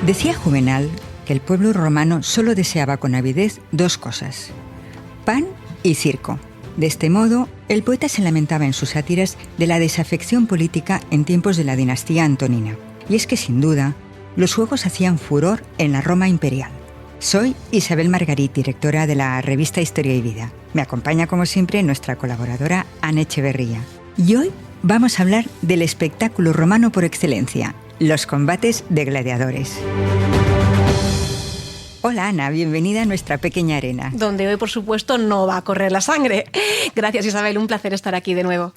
Decía Juvenal que el pueblo romano solo deseaba con avidez dos cosas: pan y circo. De este modo, el poeta se lamentaba en sus sátiras de la desafección política en tiempos de la dinastía antonina. Y es que, sin duda, los juegos hacían furor en la Roma imperial. Soy Isabel Margarit, directora de la revista Historia y Vida. Me acompaña, como siempre, nuestra colaboradora Ana Echeverría. Y hoy vamos a hablar del espectáculo romano por excelencia, los combates de gladiadores. Hola Ana, bienvenida a nuestra pequeña arena. Donde hoy, por supuesto, no va a correr la sangre. Gracias, Isabel, un placer estar aquí de nuevo.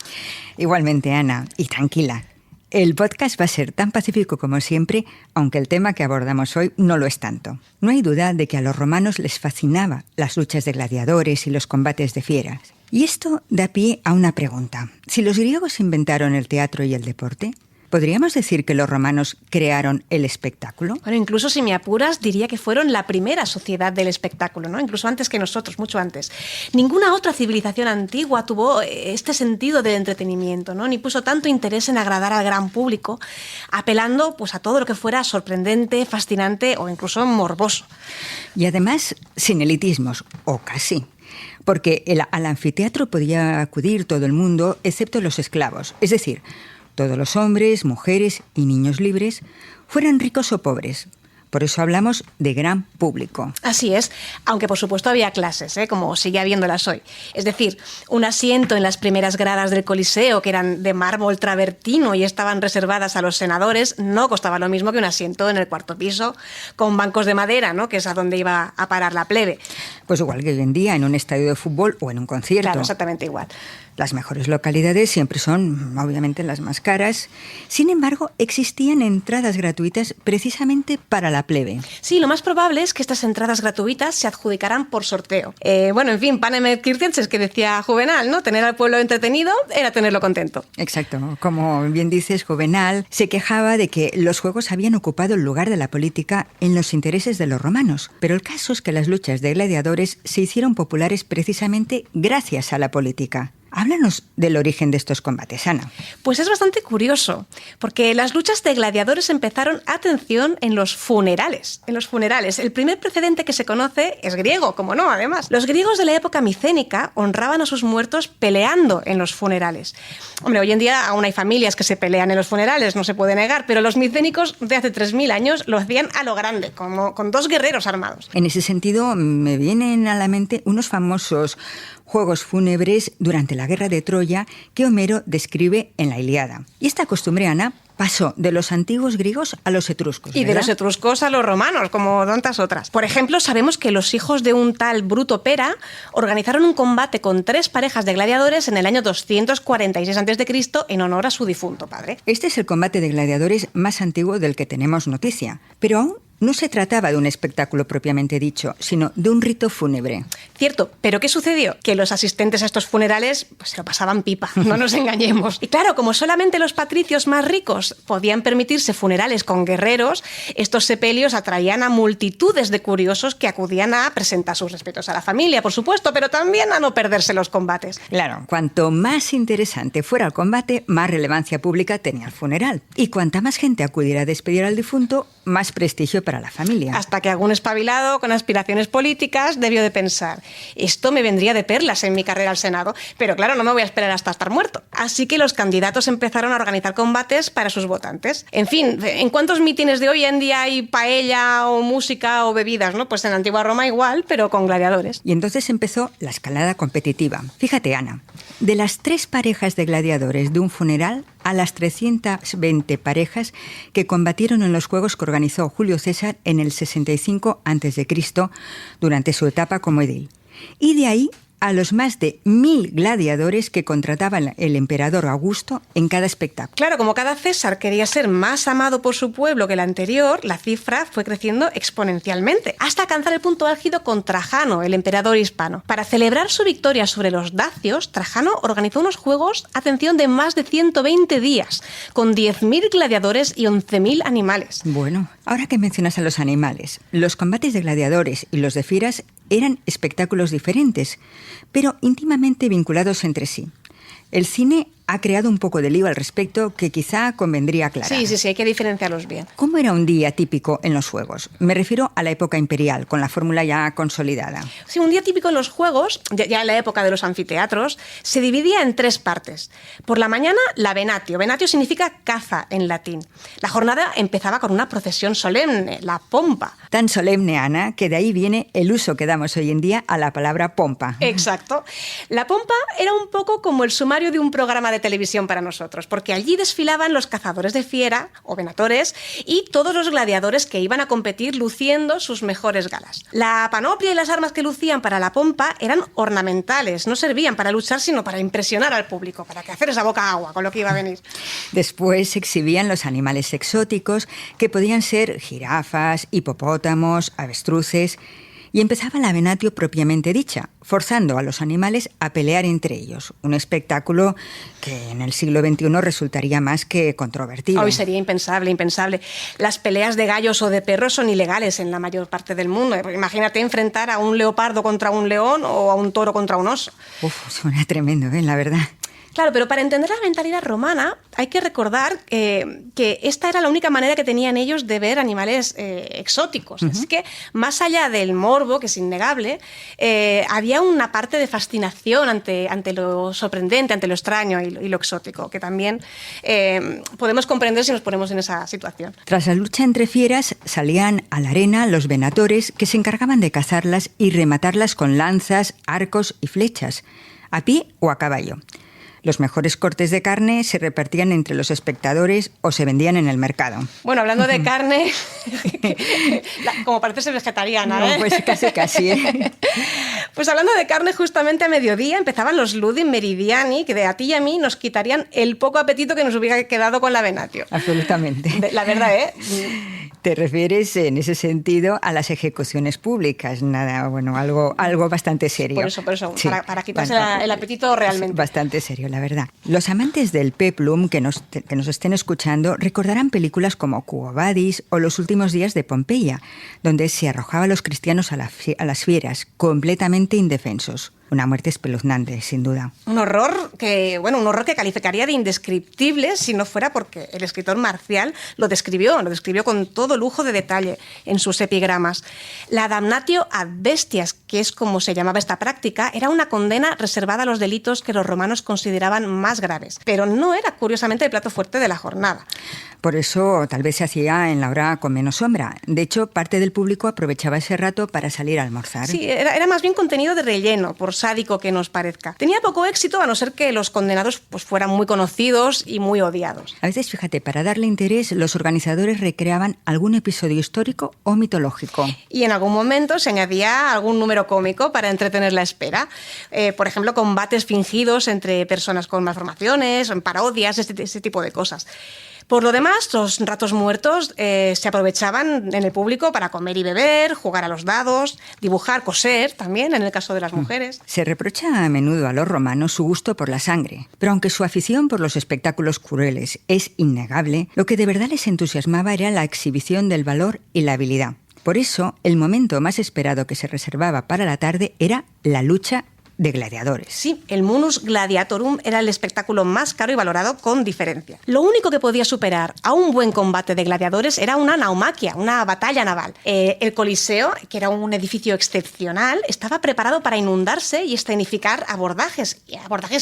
Igualmente, Ana, y tranquila. El podcast va a ser tan pacífico como siempre, aunque el tema que abordamos hoy no lo es tanto. No hay duda de que a los romanos les fascinaba las luchas de gladiadores y los combates de fieras. Y esto da pie a una pregunta. Si los griegos inventaron el teatro y el deporte, ¿podríamos decir que los romanos crearon el espectáculo? Bueno, incluso si me apuras, diría que fueron la primera sociedad del espectáculo, ¿no? Incluso antes que nosotros, mucho antes. Ninguna otra civilización antigua tuvo este sentido del entretenimiento, ¿no? Ni puso tanto interés en agradar al gran público, apelando pues, a todo lo que fuera sorprendente, fascinante o incluso morboso. Y además, sin elitismos, o casi. Porque al anfiteatro podía acudir todo el mundo, excepto los esclavos, es decir, todos los hombres, mujeres y niños libres, fueran ricos o pobres. Por eso hablamos de gran público. Así es, aunque por supuesto había clases, como sigue habiéndolas hoy. Es decir, un asiento en las primeras gradas del Coliseo, que eran de mármol travertino y estaban reservadas a los senadores, no costaba lo mismo que un asiento en el cuarto piso, con bancos de madera, ¿no? Que es a donde iba a parar la plebe. Pues igual que hoy en día en un estadio de fútbol o en un concierto. Claro, exactamente igual. Las mejores localidades siempre son, obviamente, las más caras. Sin embargo, existían entradas gratuitas precisamente para la plebe. Sí, lo más probable es que estas entradas gratuitas se adjudicaran por sorteo. Bueno, en fin, panem et circenses, que decía Juvenal, ¿no? Tener al pueblo entretenido era tenerlo contento. Exacto. Como bien dices, Juvenal se quejaba de que los juegos habían ocupado el lugar de la política en los intereses de los romanos. Pero el caso es que las luchas de gladiadores se hicieron populares precisamente gracias a la política. Háblanos del origen de estos combates, Ana. Pues es bastante curioso, porque las luchas de gladiadores empezaron, atención, en los funerales. En los funerales. El primer precedente que se conoce es griego, como no, además. Los griegos de la época micénica honraban a sus muertos peleando en los funerales. Hombre, hoy en día aún hay familias que se pelean en los funerales, no se puede negar, pero los micénicos de hace 3000 años lo hacían a lo grande, como con dos guerreros armados. En ese sentido, me vienen a la mente unos famosos juegos fúnebres durante la guerra de Troya que Homero describe en la Ilíada. Y esta costumbre, Ana, pasó de los antiguos griegos a los etruscos, ¿verdad? Y de los etruscos a los romanos, como tantas otras. Por ejemplo, sabemos que los hijos de un tal Bruto Pera organizaron un combate con 3 parejas de gladiadores en el año 246 a.C. en honor a su difunto padre. Este es el combate de gladiadores más antiguo del que tenemos noticia, pero aún no se trataba de un espectáculo propiamente dicho, sino de un rito fúnebre. Cierto, pero ¿qué sucedió? Que los asistentes a estos funerales pues, se lo pasaban pipa, no nos engañemos. Y claro, como solamente los patricios más ricos podían permitirse funerales con guerreros, estos sepelios atraían a multitudes de curiosos que acudían a presentar sus respetos a la familia, por supuesto, pero también a no perderse los combates. Claro, cuanto más interesante fuera el combate, más relevancia pública tenía el funeral. Y cuanta más gente acudiera a despedir al difunto, más prestigio para la familia. Hasta que algún espabilado con aspiraciones políticas debió de pensar: esto me vendría de perlas en mi carrera al Senado, pero claro, no me voy a esperar hasta estar muerto. Así que los candidatos empezaron a organizar combates para sus votantes. En fin, ¿en cuántos mítines de hoy en día hay paella o música o bebidas, no? Pues en la antigua Roma igual, pero con gladiadores. Y entonces empezó la escalada competitiva. Fíjate, Ana, de las 3 parejas de gladiadores de un funeral a las 320 parejas que combatieron en los juegos que organizó Julio César en el 65 a.C. durante su etapa como edil. Y de ahí a los más de 1000 gladiadores que contrataba el emperador Augusto en cada espectáculo. Claro, como cada César quería ser más amado por su pueblo que el anterior, la cifra fue creciendo exponencialmente, hasta alcanzar el punto álgido con Trajano, el emperador hispano. Para celebrar su victoria sobre los dacios, Trajano organizó unos juegos, atención, de más de 120 días, con 10.000 gladiadores y 11.000 animales. Bueno, ahora que mencionas a los animales, los combates de gladiadores y los de fieras eran espectáculos diferentes, pero íntimamente vinculados entre sí. El cine ha creado un poco de lío al respecto que quizá convendría aclarar. Sí, hay que diferenciarlos bien. ¿Cómo era un día típico en los juegos? Me refiero a la época imperial, con la fórmula ya consolidada. Sí, un día típico en los juegos, ya en la época de los anfiteatros, se dividía en 3 partes. Por la mañana, la venatio. Venatio significa caza en latín. La jornada empezaba con una procesión solemne, la pompa. Tan solemne, Ana, que de ahí viene el uso que damos hoy en día a la palabra pompa. Exacto. La pompa era un poco como el sumario de un programa de televisión para nosotros, porque allí desfilaban los cazadores de fiera o venatores y todos los gladiadores que iban a competir luciendo sus mejores galas. La panoplia y las armas que lucían para la pompa eran ornamentales, no servían para luchar, sino para impresionar al público, para que hacer esa boca agua con lo que iba a venir. Después se exhibían los animales exóticos, que podían ser jirafas, hipopótamos, avestruces, y empezaba la venatio propiamente dicha, forzando a los animales a pelear entre ellos. Un espectáculo que en el siglo XXI resultaría más que controvertido. Hoy sería impensable. Las peleas de gallos o de perros son ilegales en la mayor parte del mundo. Imagínate enfrentar a un leopardo contra un león o a un toro contra un oso. Suena tremendo, la verdad. Claro, pero para entender la mentalidad romana hay que recordar que esta era la única manera que tenían ellos de ver animales exóticos. Uh-huh. Así que, más allá del morbo, que es innegable, había una parte de fascinación ante lo sorprendente, ante lo extraño y lo exótico, que también podemos comprender si nos ponemos en esa situación. Tras la lucha entre fieras, salían a la arena los venatores, que se encargaban de cazarlas y rematarlas con lanzas, arcos y flechas, a pie o a caballo. Los mejores cortes de carne se repartían entre los espectadores o se vendían en el mercado. Bueno, hablando de carne, como parece ser vegetariana, ¿eh? No, pues casi. Pues hablando de carne, justamente a mediodía empezaban los ludi meridiani, que de a ti y a mí nos quitarían el poco apetito que nos hubiera quedado con la venatio. Absolutamente. La verdad, ¿eh? Te refieres en ese sentido a las ejecuciones públicas, algo bastante serio. Por eso, sí. para quitarse el apetito realmente. Bastante serio, la verdad. Los amantes del peplum que nos estén escuchando recordarán películas como Quo Vadis o Los últimos días de Pompeya, donde se arrojaba a los cristianos a las fieras, completamente indefensos. Una muerte espeluznante, sin duda. Un horror que calificaría de indescriptible si no fuera porque el escritor Marcial lo describió con todo lujo de detalle en sus epigramas. La damnatio ad bestias, que es como se llamaba esta práctica, era una condena reservada a los delitos que los romanos consideraban más graves, pero no era, curiosamente, el plato fuerte de la jornada. Por eso tal vez se hacía en la hora con menos sombra. De hecho, parte del público aprovechaba ese rato para salir a almorzar. Sí, era más bien contenido de relleno, por sádico que nos parezca. Tenía poco éxito, a no ser que los condenados fueran muy conocidos y muy odiados. A veces, fíjate, para darle interés, los organizadores recreaban algún episodio histórico o mitológico. Y en algún momento se añadía algún número cómico para entretener la espera. Por ejemplo, combates fingidos entre personas con malformaciones, en parodias, ese tipo de cosas. Por lo demás, los ratos muertos se aprovechaban en el público para comer y beber, jugar a los dados, dibujar, coser también, en el caso de las mujeres. Se reprocha a menudo a los romanos su gusto por la sangre, pero aunque su afición por los espectáculos crueles es innegable, lo que de verdad les entusiasmaba era la exhibición del valor y la habilidad. Por eso, el momento más esperado que se reservaba para la tarde era la lucha de gladiadores. Sí, el munus gladiatorum era el espectáculo más caro y valorado con diferencia. Lo único que podía superar a un buen combate de gladiadores era una naumaquia, una batalla naval. El Coliseo, que era un edificio excepcional, estaba preparado para inundarse y escenificar abordajes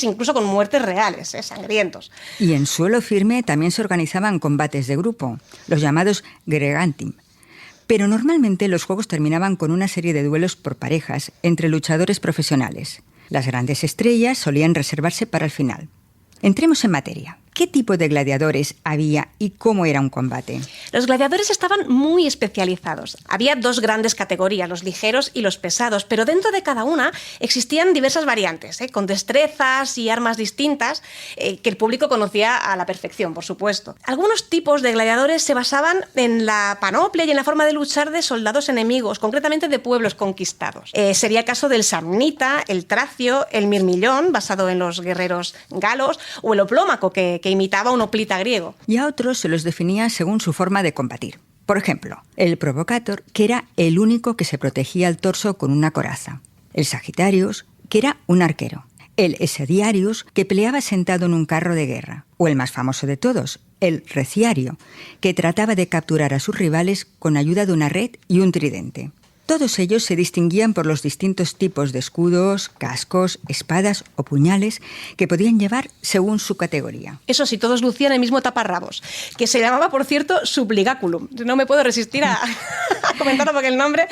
incluso con muertes reales, sangrientos. Y en suelo firme también se organizaban combates de grupo, los llamados gregantim. Pero normalmente los juegos terminaban con una serie de duelos por parejas entre luchadores profesionales. Las grandes estrellas solían reservarse para el final. Entremos en materia. ¿Qué tipo de gladiadores había y cómo era un combate? Los gladiadores estaban muy especializados. Había 2 grandes categorías, los ligeros y los pesados, pero dentro de cada una existían diversas variantes, con destrezas y armas distintas que el público conocía a la perfección, por supuesto. Algunos tipos de gladiadores se basaban en la panoplia y en la forma de luchar de soldados enemigos, concretamente de pueblos conquistados. Sería el caso del samnita, el tracio, el mirmillón, basado en los guerreros galos, o el oplómaco, que imitaba un hoplita griego. Y a otros se los definía según su forma de combatir. Por ejemplo, el provocator, que era el único que se protegía el torso con una coraza. El Sagittarius, que era un arquero. el Essediarius, que peleaba sentado en un carro de guerra, o el más famoso de todos, el Reciario, que trataba de capturar a sus rivales con ayuda de una red y un tridente. Todos ellos se distinguían por los distintos tipos de escudos, cascos, espadas o puñales que podían llevar según su categoría. Eso sí, todos lucían el mismo taparrabos, que se llamaba, por cierto, subligaculum. No me puedo resistir a comentarlo porque el nombre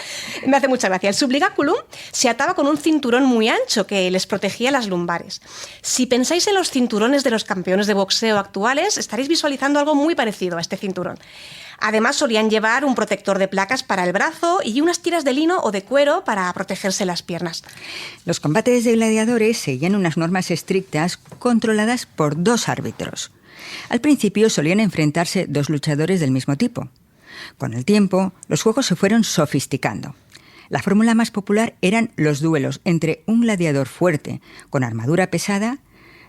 me hace mucha gracia. El subligaculum se ataba con un cinturón muy ancho que les protegía las lumbares. Si pensáis en los cinturones de los campeones de boxeo actuales, estaréis visualizando algo muy parecido a este cinturón. Además, solían llevar un protector de placas para el brazo y unas tiras de lino o de cuero para protegerse las piernas. Los combates de gladiadores seguían unas normas estrictas controladas por 2 árbitros. Al principio solían enfrentarse 2 luchadores del mismo tipo. Con el tiempo, los juegos se fueron sofisticando. La fórmula más popular eran los duelos entre un gladiador fuerte, con armadura pesada,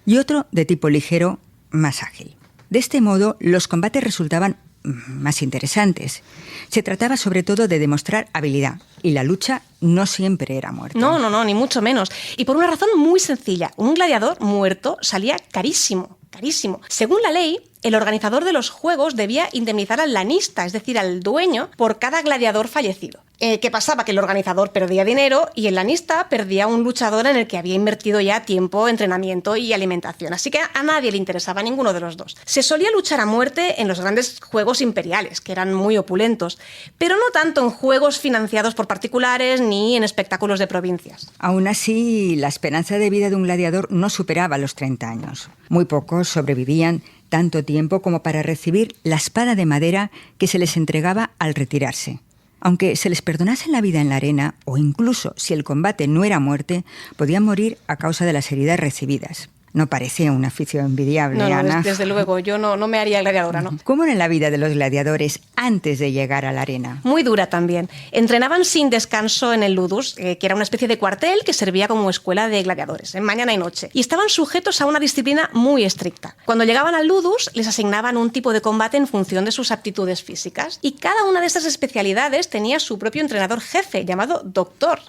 y otro de tipo ligero, más ágil. De este modo, los combates resultaban más interesantes. Se trataba sobre todo de demostrar habilidad y la lucha no siempre era muerte. No, ni mucho menos. Y por una razón muy sencilla. Un gladiador muerto salía carísimo. Según la ley, el organizador de los juegos debía indemnizar al lanista, es decir, al dueño, por cada gladiador fallecido. ¿Qué pasaba? Que el organizador perdía dinero y el lanista perdía un luchador en el que había invertido ya tiempo, entrenamiento y alimentación. Así que a nadie le interesaba ninguno de los dos. Se solía luchar a muerte en los grandes juegos imperiales, que eran muy opulentos, pero no tanto en juegos financiados por particulares ni en espectáculos de provincias. Aún así, la esperanza de vida de un gladiador no superaba los 30 años. Muy pocos sobrevivían tanto tiempo como para recibir la espada de madera que se les entregaba al retirarse. Aunque se les perdonase la vida en la arena, o incluso si el combate no era muerte, podían morir a causa de las heridas recibidas. No parece un oficio envidiable, Ana. Desde luego, yo no me haría gladiadora, ¿no? ¿Cómo era la vida de los gladiadores antes de llegar a la arena? Muy dura también. Entrenaban sin descanso en el ludus, que era una especie de cuartel que servía como escuela de gladiadores, mañana y noche. Y estaban sujetos a una disciplina muy estricta. Cuando llegaban al ludus, les asignaban un tipo de combate en función de sus aptitudes físicas. Y cada una de estas especialidades tenía su propio entrenador jefe, llamado doctor,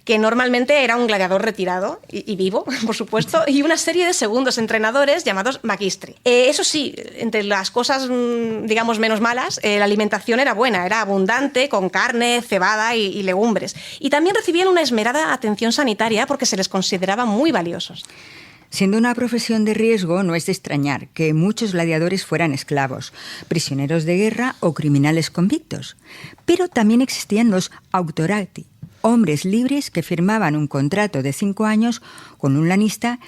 que normalmente era un gladiador retirado y vivo, por supuesto, y una serie de segundos entrenadores llamados magistri. Eso sí, entre las cosas, digamos, menos malas, la alimentación era buena, era abundante, con carne, cebada y legumbres. Y también recibían una esmerada atención sanitaria porque se les consideraba muy valiosos. Siendo una profesión de riesgo, no es de extrañar que muchos gladiadores fueran esclavos, prisioneros de guerra o criminales convictos. Pero también existían los auctorati, hombres libres que firmaban un contrato de 5 años con un lanista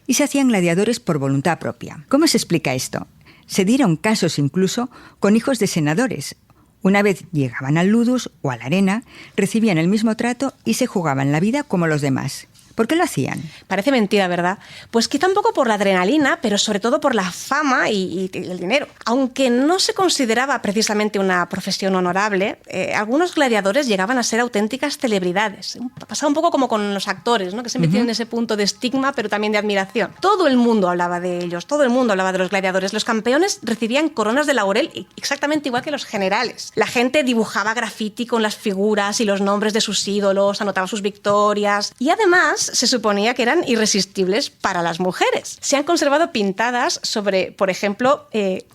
y se hacían gladiadores por voluntad propia. ¿Cómo se explica esto? Se dieron casos incluso con hijos de senadores. Una vez llegaban al ludus o a la arena, recibían el mismo trato y se jugaban la vida como los demás. ¿Por qué lo hacían? Parece mentira, ¿verdad? Pues quizá un poco por la adrenalina, pero sobre todo por la fama y el dinero. Aunque no se consideraba precisamente una profesión honorable, algunos gladiadores llegaban a ser auténticas celebridades. Pasaba un poco como con los actores, ¿no? Que siempre tienen ese punto de estigma, pero también de admiración. Todo el mundo hablaba de ellos, todo el mundo hablaba de los gladiadores. Los campeones recibían coronas de laurel exactamente igual que los generales. La gente dibujaba graffiti con las figuras y los nombres de sus ídolos, anotaba sus victorias y además se suponía que eran irresistibles para las mujeres. Se han conservado pintadas sobre, por ejemplo,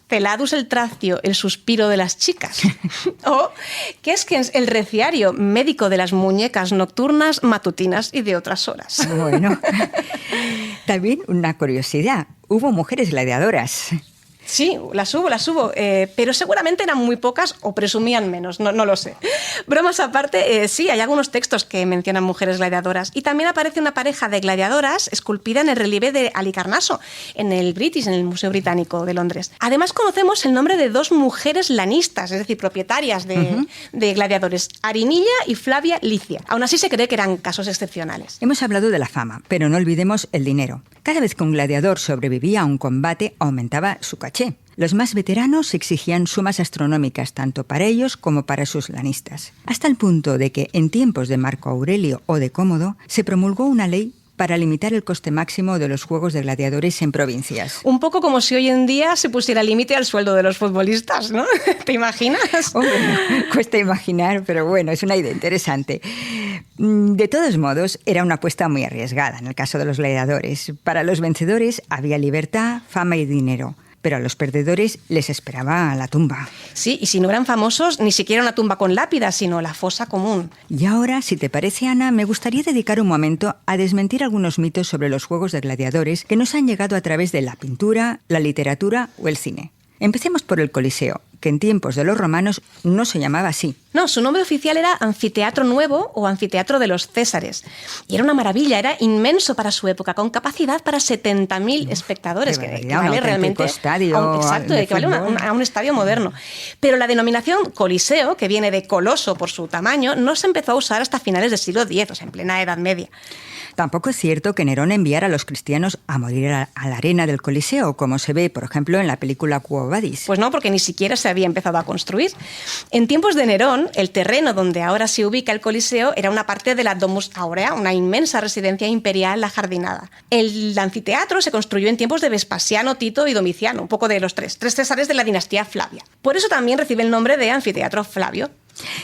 Celadus el Tracio, el suspiro de las chicas, o Quésquens el Reciario, médico de las muñecas nocturnas, matutinas y de otras horas. Bueno, también una curiosidad, hubo mujeres gladiadoras. Sí, las hubo, pero seguramente eran muy pocas o presumían menos, no lo sé. Bromas aparte, sí, hay algunos textos que mencionan mujeres gladiadoras y también aparece una pareja de gladiadoras esculpida en el relieve de Halicarnaso, en el British, en el Museo Británico de Londres. Además conocemos el nombre de 2 mujeres lanistas, es decir, propietarias de gladiadores, Arinilla y Flavia Licia. Aún así se cree que eran casos excepcionales. Hemos hablado de la fama, pero no olvidemos el dinero. Cada vez que un gladiador sobrevivía a un combate, aumentaba su caché. Los más veteranos exigían sumas astronómicas tanto para ellos como para sus lanistas. Hasta el punto de que, en tiempos de Marco Aurelio o de Cómodo, se promulgó una ley para limitar el coste máximo de los juegos de gladiadores en provincias. Un poco como si hoy en día se pusiera límite al sueldo de los futbolistas, ¿no? ¿Te imaginas? Hombre, cuesta imaginar, pero bueno, es una idea interesante. De todos modos, era una apuesta muy arriesgada en el caso de los gladiadores. Para los vencedores había libertad, fama y dinero, pero a los perdedores les esperaba la tumba. Sí, y si no eran famosos, ni siquiera una tumba con lápida, sino la fosa común. Y ahora, si te parece, Ana, me gustaría dedicar un momento a desmentir algunos mitos sobre los juegos de gladiadores que nos han llegado a través de la pintura, la literatura o el cine. Empecemos por el Coliseo, que en tiempos de los romanos no se llamaba así. No, su nombre oficial era Anfiteatro Nuevo o Anfiteatro de los Césares. Y era una maravilla, era inmenso para su época, con capacidad para 70.000 espectadores, que vale realmente estadio a un estadio moderno. Pero la denominación Coliseo, que viene de coloso por su tamaño, no se empezó a usar hasta finales del siglo X, o sea, en plena Edad Media. Tampoco es cierto que Nerón enviara a los cristianos a morir a la arena del Coliseo, como se ve, por ejemplo, en la película Quo Vadis. Pues no, porque ni siquiera se había empezado a construir. En tiempos de Nerón, el terreno donde ahora se ubica el Coliseo era una parte de la Domus Aurea, una inmensa residencia imperial ajardinada. El anfiteatro se construyó en tiempos de Vespasiano, Tito y Domiciano, un poco de los tres césares de la dinastía Flavia. Por eso también recibe el nombre de Anfiteatro Flavio.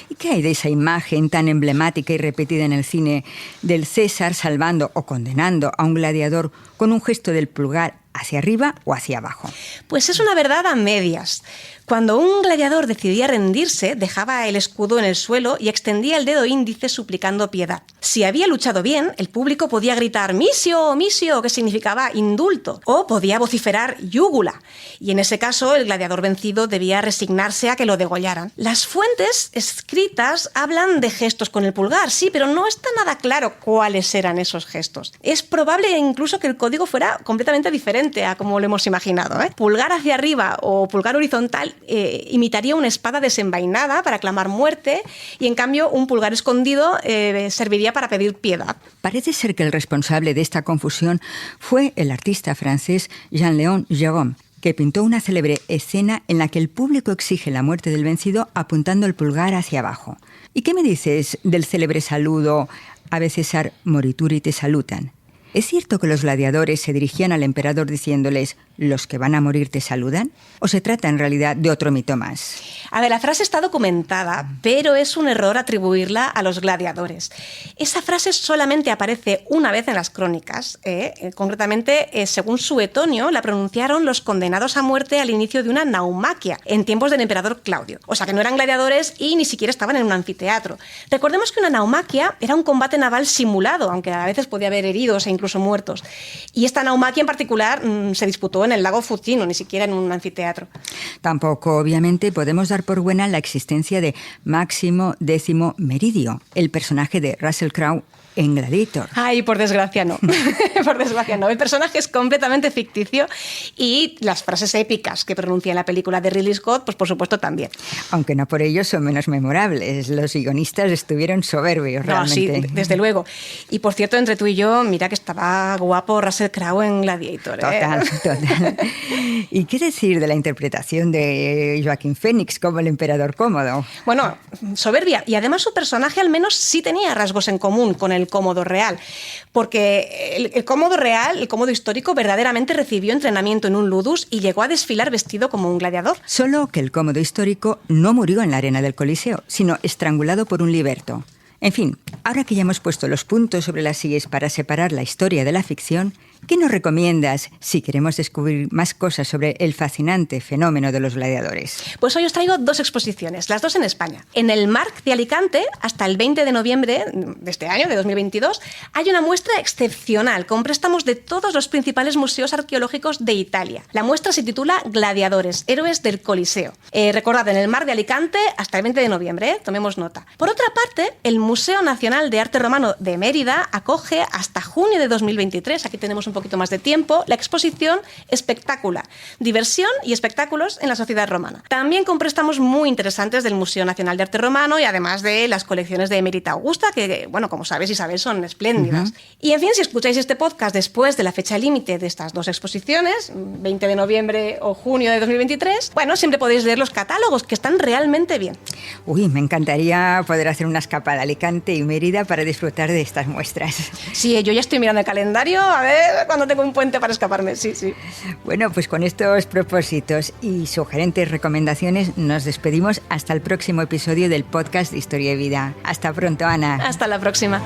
¿Y qué hay de esa imagen tan emblemática y repetida en el cine del César salvando o condenando a un gladiador con un gesto del pulgar hacia arriba o hacia abajo? Pues es una verdad a medias. Cuando un gladiador decidía rendirse, dejaba el escudo en el suelo y extendía el dedo índice suplicando piedad. Si había luchado bien, el público podía gritar «misio, misio», que significaba indulto, o podía vociferar «yúgula». Y en ese caso, el gladiador vencido debía resignarse a que lo degollaran. Las fuentes escritas hablan de gestos con el pulgar, sí, pero no está nada claro cuáles eran esos gestos. Es probable incluso que el código fuera completamente diferente a como lo hemos imaginado, ¿eh? Pulgar hacia arriba o pulgar horizontal imitaría una espada desenvainada para clamar muerte y, en cambio, un pulgar escondido serviría para pedir piedad. Parece ser que el responsable de esta confusión fue el artista francés Jean-Léon Gérôme, que pintó una célebre escena en la que el público exige la muerte del vencido apuntando el pulgar hacia abajo. ¿Y qué me dices del célebre saludo «Ave César morituri te salutan»? ¿Es cierto que los gladiadores se dirigían al emperador diciéndoles «los que van a morir te saludan»? ¿O se trata en realidad de otro mito más? A ver, la frase está documentada, pero es un error atribuirla a los gladiadores. Esa frase solamente aparece una vez en las crónicas. Concretamente, según Suetonio, la pronunciaron los condenados a muerte al inicio de una naumaquia, en tiempos del emperador Claudio. O sea, que no eran gladiadores y ni siquiera estaban en un anfiteatro. Recordemos que una naumaquia era un combate naval simulado, aunque a veces podía haber heridos e incluso muertos. Y esta naumaquia en particular se disputó en el lago Fucino, ni siquiera en un anfiteatro. Tampoco, obviamente, podemos dar por buena la existencia de Máximo Décimo Meridio, el personaje de Russell Crowe en Gladiator. Ay, por desgracia no. Por desgracia no. El personaje es completamente ficticio y las frases épicas que pronuncia en la película de Ridley Scott, pues por supuesto también. Aunque no por ello son menos memorables. Los guionistas estuvieron soberbios, realmente. No, sí, desde luego. Y por cierto, entre tú y yo, mira que estaba guapo Russell Crowe en Gladiator. Total. ¿Y qué decir de la interpretación de Joaquín Phoenix como el emperador cómodo? Bueno, soberbia. Y además su personaje al menos sí tenía rasgos en común con el cómodo real, porque el cómodo real, el cómodo histórico, verdaderamente recibió entrenamiento en un ludus y llegó a desfilar vestido como un gladiador. Solo que el cómodo histórico no murió en la arena del Coliseo, sino estrangulado por un liberto. En fin, ahora que ya hemos puesto los puntos sobre las sillas para separar la historia de la ficción, ¿qué nos recomiendas si queremos descubrir más cosas sobre el fascinante fenómeno de los gladiadores? Pues hoy os traigo 2 exposiciones, las 2 en España. En el Marc de Alicante, hasta el 20 de noviembre de este año, de 2022, hay una muestra excepcional con préstamos de todos los principales museos arqueológicos de Italia. La muestra se titula Gladiadores, héroes del Coliseo. Recordad, en el Marc de Alicante, hasta el 20 de noviembre, tomemos nota. Por otra parte, el Museo Nacional de Arte Romano de Mérida acoge hasta junio de 2023, aquí tenemos un poquito más de tiempo, la exposición Espectácula, diversión y espectáculos en la sociedad romana. También con préstamos muy interesantes del Museo Nacional de Arte Romano y además de las colecciones de Emérita Augusta, que, bueno, como sabes, Isabel, son espléndidas. Y en fin, si escucháis este podcast después de la fecha límite de estas 2 exposiciones, 20 de noviembre o junio de 2023, bueno, siempre podéis leer los catálogos, que están realmente bien. Uy, me encantaría poder hacer una escapada a Alicante y Mérida para disfrutar de estas muestras. Sí, yo ya estoy mirando el calendario, a ver cuando tengo un puente para escaparme, sí. Bueno, pues con estos propósitos y sugerentes recomendaciones nos despedimos hasta el próximo episodio del podcast de Historia y Vida. Hasta pronto, Ana. Hasta la próxima.